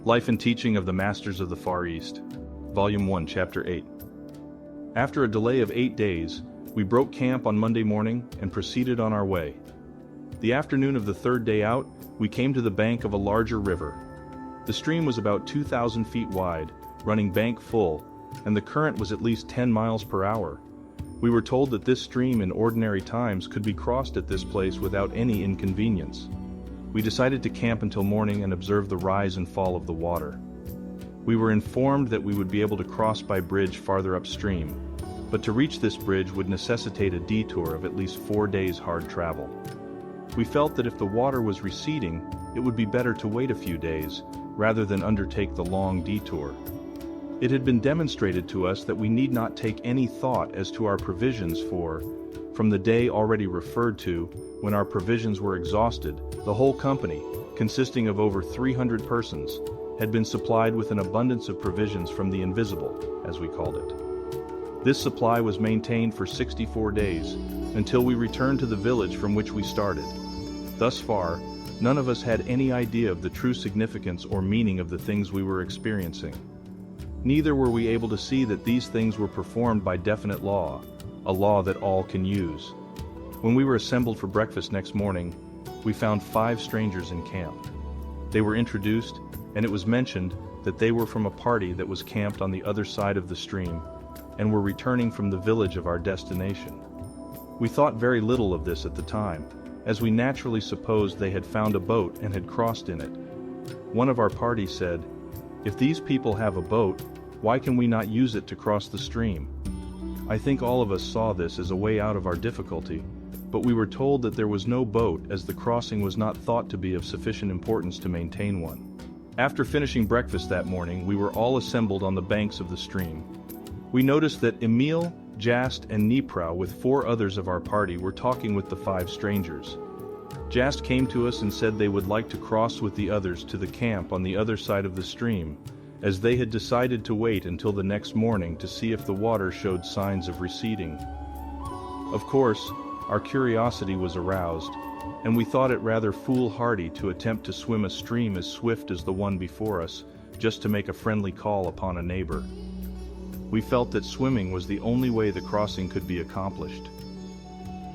Life and Teaching of the Masters of the Far East, Volume 1, Chapter 8. After a delay of 8 days, we broke camp on Monday morning and proceeded on our way. The afternoon of the third day out, we came to the bank of a larger river. The stream was about 2,000 feet wide, running bank full, and the current was at least 10 miles per hour. We were told that this stream in ordinary times could be crossed at this place without any inconvenience. We decided to camp until morning and observe the rise and fall of the water. We were informed that we would be able to cross by bridge farther upstream, but to reach this bridge would necessitate a detour of at least 4 days' hard travel. We felt that if the water was receding, it would be better to wait a few days, rather than undertake the long detour. It had been demonstrated to us that we need not take any thought as to our provisions from the day already referred to, when our provisions were exhausted, the whole company, consisting of over 300 persons, had been supplied with an abundance of provisions from the invisible, as we called it. This supply was maintained for 64 days, until we returned to the village from which we started. Thus far, none of us had any idea of the true significance or meaning of the things we were experiencing. Neither were we able to see that these things were performed by definite law, a law that all can use. When we were assembled for breakfast next morning, we found 5 strangers in camp. They were introduced, and it was mentioned that they were from a party that was camped on the other side of the stream, and were returning from the village of our destination. We thought very little of this at the time, as we naturally supposed they had found a boat and had crossed in it. One of our party said, "If these people have a boat, why can we not use it to cross the stream?" I think all of us saw this as a way out of our difficulty, but we were told that there was no boat as the crossing was not thought to be of sufficient importance to maintain one. After finishing breakfast that morning, we were all assembled on the banks of the stream. We noticed that Emil, Jast, and Niprau with 4 others of our party were talking with the 5 strangers. Jast came to us and said they would like to cross with the others to the camp on the other side of the stream, as they had decided to wait until the next morning to see if the water showed signs of receding. Of course, our curiosity was aroused, and we thought it rather foolhardy to attempt to swim a stream as swift as the one before us, just to make a friendly call upon a neighbor. We felt that swimming was the only way the crossing could be accomplished.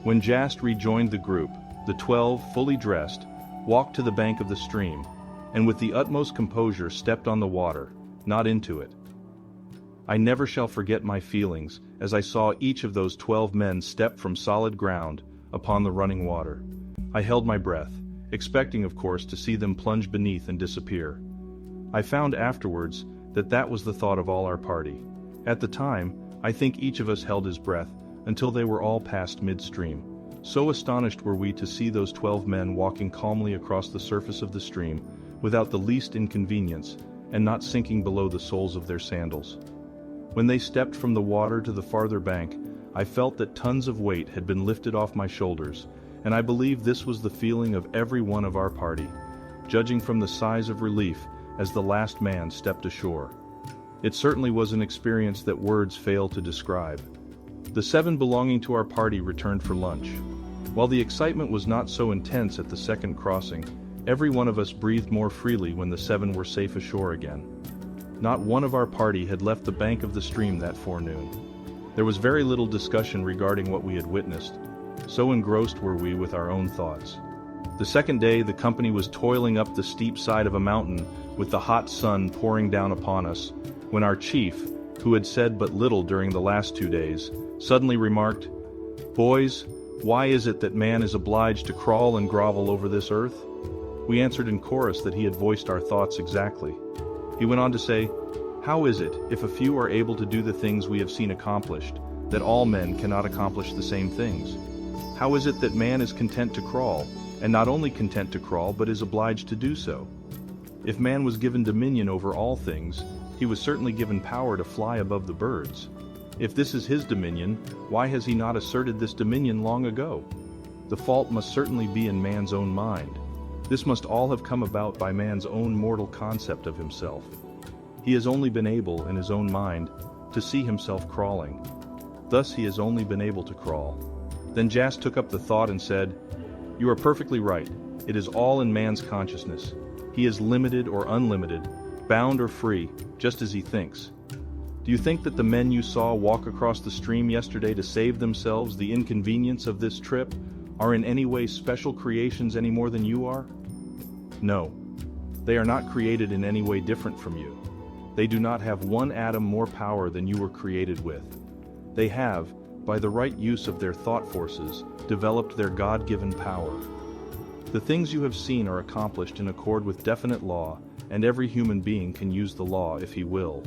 When Jast rejoined the group, the 12, fully dressed, walked to the bank of the stream, and with the utmost composure stepped on the water, not into it. I never shall forget my feelings as I saw each of those 12 men step from solid ground upon the running water. I held my breath, expecting of course to see them plunge beneath and disappear. I found afterwards that that was the thought of all our party. At the time, I think each of us held his breath until they were all past midstream. So astonished were we to see those 12 men walking calmly across the surface of the stream without the least inconvenience and not sinking below the soles of their sandals. When they stepped from the water to the farther bank, I felt that tons of weight had been lifted off my shoulders, and I believe this was the feeling of every one of our party, judging from the sighs of relief as the last man stepped ashore. It certainly was an experience that words fail to describe. The 7 belonging to our party returned for lunch. While the excitement was not so intense at the second crossing, every one of us breathed more freely when the 7 were safe ashore again. Not one of our party had left the bank of the stream that forenoon. There was very little discussion regarding what we had witnessed, so engrossed were we with our own thoughts. The second day, the company was toiling up the steep side of a mountain with the hot sun pouring down upon us, when our chief, who had said but little during the last 2 days, suddenly remarked, "Boys, why is it that man is obliged to crawl and grovel over this earth?" We answered in chorus that he had voiced our thoughts exactly. He went on to say, "How is it, if a few are able to do the things we have seen accomplished, that all men cannot accomplish the same things? How is it that man is content to crawl, and not only content to crawl, but is obliged to do so? If man was given dominion over all things, he was certainly given power to fly above the birds. If this is his dominion, why has he not asserted this dominion long ago? The fault must certainly be in man's own mind. This must all have come about by man's own mortal concept of himself. He has only been able, in his own mind, to see himself crawling. Thus he has only been able to crawl." Then Jast took up the thought and said, "You are perfectly right. It is all in man's consciousness. He is limited or unlimited, bound or free, just as he thinks. Do you think that the men you saw walk across the stream yesterday to save themselves the inconvenience of this trip are in any way special creations any more than you are? No. They are not created in any way different from you. They do not have one atom more power than you were created with. They have, by the right use of their thought forces, developed their God-given power. The things you have seen are accomplished in accord with definite law, and every human being can use the law if he will.